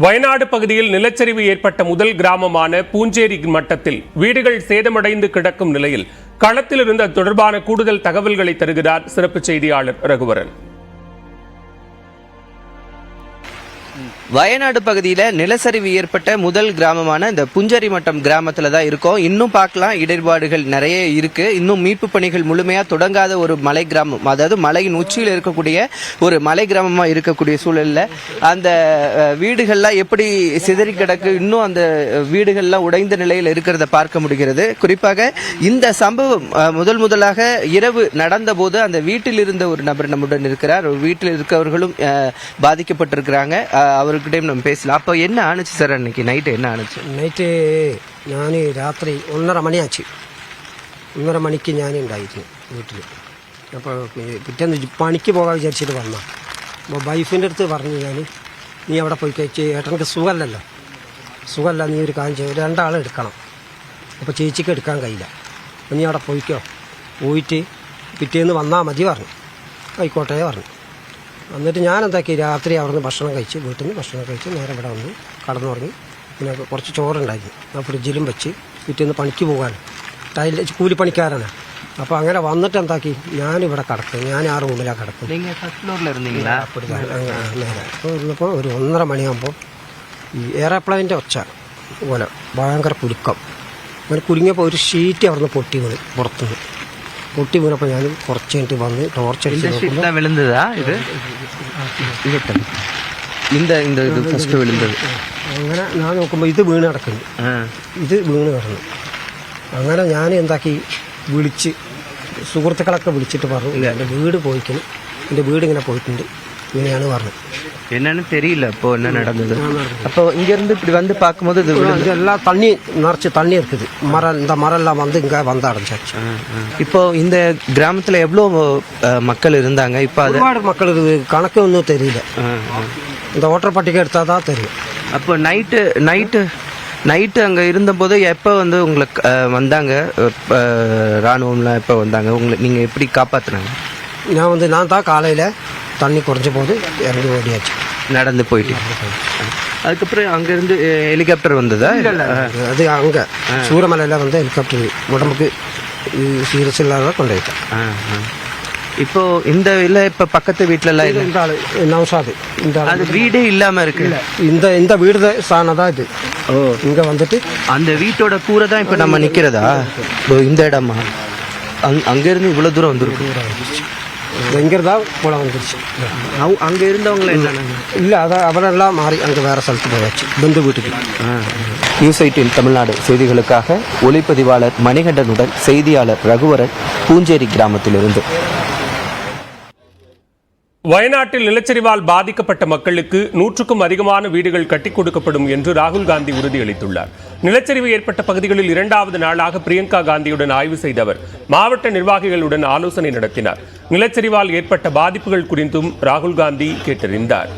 வயநாடு பகுதியில் நிலச்சரிவு ஏற்பட்ட முதல் கிராமமான பூஞ்சேரி மட்டத்தில் வீடுகள் சேதமடைந்து கிடக்கும் நிலையில் களத்தில் இருந்த தொடர்பான கூடுதல் தகவல்களை தருகிறார் சிறப்பு செய்தியாளர் ரகுவரன். வயநாடு பகுதியில் நிலச்சரிவு ஏற்பட்ட முதல் கிராமமான இந்த புஞ்சேரி மட்டம் கிராமத்தில் தான் இருக்கோம். இன்னும் பார்க்கலாம், இடர்பாடுகள் நிறைய இருக்கு. இன்னும் மீட்பு பணிகள் முழுமையாக தொடங்காத ஒரு மலை கிராமம், அதாவது மலையின் உச்சியில் இருக்கக்கூடிய ஒரு மலை கிராமமாக இருக்கக்கூடிய சூழலில் அந்த வீடுகள்லாம் எப்படி சிதறி கிடக்கு, இன்னும் அந்த வீடுகள்லாம் உடைந்த நிலையில் இருக்கிறத பார்க்க முடிகிறது. குறிப்பாக இந்த சம்பவம் முதலாக இரவு நடந்த போது அந்த வீட்டில் இருந்த ஒரு நபர் நம்முடன் இருக்கிறார். வீட்டில் இருக்கவர்களும் பாதிக்கப்பட்டிருக்கிறாங்க. அவர்கிட்ட நம்ம பேசலாம். அப்போ என்ன ஆணுச்சு சார் அன்னைக்கு நைட்டு? என்ன ஆணுச்சு നൈറ്റ്? ഞാൻ രാത്രി 1:30 മണിയാச்சு. 1:30 മണിക്ക് ഞാൻ ഉണ്ടായിരുന്നു വീട്ടിൽ. അപ്പോൾ പിറ്റേന്ന് പണിക്ക് പോകാൻ വിചാരിച്ചിട്ട് വന്ന അപ്പോൾ വൈഫിൻ്റെ അടുത്ത് പറഞ്ഞു, ഞാൻ നീ അവിടെ പോയി കഴിച്ച്, ഏട്ടനക്ക് സുഖമല്ല, നീ ഒരു കാര്യം ചെയ്യും, 2 ആളെ എടുക്കണം, അപ്പോൾ ചേച്ചിക്ക് എടുക്കാൻ കഴിയില്ല, അപ്പോൾ നീ അവിടെ പോയിട്ട് പിറ്റേന്ന് വന്നാൽ മതി പറഞ്ഞു. ആയിക്കോട്ടെ പറഞ്ഞു. എന്നിട്ട് ഞാൻ എന്താക്കി, രാത്രി അവിടുന്ന് വീട്ടിൽ നിന്ന് ഭക്ഷണം കഴിച്ച് നേരെ ഇവിടെ വന്ന് കടന്നുറങ്ങി. പിന്നെ കുറച്ച് ചോറുണ്ടായിരുന്നു, ആ ഫ്രിഡ്ജിലും വെച്ച് പിറ്റേന്ന് പണിക്ക് പോകാൻ കൂലിപ്പണിക്കാരാണ്. അപ്പോൾ അങ്ങനെ വന്നിട്ട് എന്താക്കി, ഞാനിവിടെ കിടക്കും. ഞാൻ ആ റൂമിലാണ് കിടക്കും. അപ്പോൾ ഇരുന്നപ്പോൾ ഒരു 1:30 മണിയാകുമ്പോൾ ഈ എയർപ്ലെയിൻ്റെ ഒച്ച പോലെ ഭയങ്കര കുലുക്കം. അങ്ങനെ കുലുങ്ങിയപ്പോൾ ഒരു ഷീറ്റ് അവിടുന്ന് പൊട്ടി വീണപ്പോൾ ഞാൻ കുറച്ച് കഴിഞ്ഞിട്ട് വന്ന് ടോർച്ചടിച്ച് അങ്ങനെ ഞാൻ നോക്കുമ്പോൾ ഇത് വീണ് കിടക്കുന്നു. അങ്ങനെ ഞാൻ എന്താക്കി, വിളിച്ച് സുഹൃത്തുക്കളൊക്കെ വിളിച്ചിട്ട് പറഞ്ഞു, എൻ്റെ വീട് പോയിക്കുന്നു, എൻ്റെ വീട് ഇങ്ങനെ പോയിട്ടുണ്ട്, ഇങ്ങനെയാണ് പറഞ്ഞത്. என்னன்னு தெரியல அப்போ என்ன நடந்தது. அப்போ இங்க இருந்து இப்படி வந்து பார்க்கும்போது இதெல்லாம் நிறச்சி தண்ணி இருக்குது. இந்த மரம்லாம் வந்து இங்கே வந்து அடைஞ்சாச்சு. இப்போ இந்த கிராமத்தில் எவ்வளோ மக்கள் இருந்தாங்க? இப்போ ഒരുപാട് மக்கள் இருக்குது, கணக்கு ஒன்றும் தெரியல. இந்த ஓட்டர் பட்டிகை எடுத்தால் தான் தெரியும். அப்போ நைட்டு அங்கே இருந்தபோது எப்போ வந்து உங்களுக்கு வந்தாங்க இராணுவம்லாம் எப்போ வந்தாங்க? நீங்கள் எப்படி காப்பாற்றினாங்க? நான் தான் காலையில் தண்ணி குறைஞ்ச போது இறங்கி ஓடியாச்சு, நடந்து போயிட்டு. அதுக்கப்புறம் அங்கேருந்து ஹெலிகாப்டர் வந்ததா? அது அங்கே சூரமலையில் வந்து ஹெலிகாப்டர் உடம்புக்கு சீரியஸ் இல்லாத கொண்டு போயிட்டேன். இப்போ இந்த இல்லை, இப்போ பக்கத்து வீட்டிலலாம் இல்லை. இந்த ஆள் நௌசாது, இந்த அது வீடே இல்லாமல் இருக்கு. இந்த வீடு சாணதான் இது. இங்கே வந்துட்டு அந்த வீட்டோட கூரை தான் இப்போ நம்ம நிற்கிறதா? இந்த இடமா? அங்கேருந்து இவ்வளோ தூரம் வந்துருக்கு. எங்கிறதா போல வந்துருச்சு. அங்கே இருந்தவங்கள இல்லை, அவரெல்லாம் மாறி அங்கே வேறு ஸ்தலத்து போயாச்சு, பந்து வீட்டுக்கு. நியூஸ் 18 தமிழ்நாடு செய்திகளுக்காக ஒளிப்பதிவாளர் மணிகண்டனுடன் செய்தியாளர் ரகுவரன், பூஞ்சேரி கிராமத்திலிருந்து. வயநாட்டில் நிலச்சரிவால் பாதிக்கப்பட்ட மக்களுக்கு 100க்கும் அதிகமான வீடுகள் கட்டிக் கொடுக்கப்படும் என்று ராகுல் காந்தி உறுதியளித்துள்ளார். நிலச்சரிவு ஏற்பட்ட பகுதிகளில் 2வது நாளாக பிரியங்கா காந்தியுடன் ஆய்வு செய்த அவர் மாவட்ட நிர்வாகிகளுடன் ஆலோசனை நடத்தினார். நிலச்சரிவால் ஏற்பட்ட பாதிப்புகள் குறித்தும் ராகுல் காந்தி கேட்டறிந்தார்.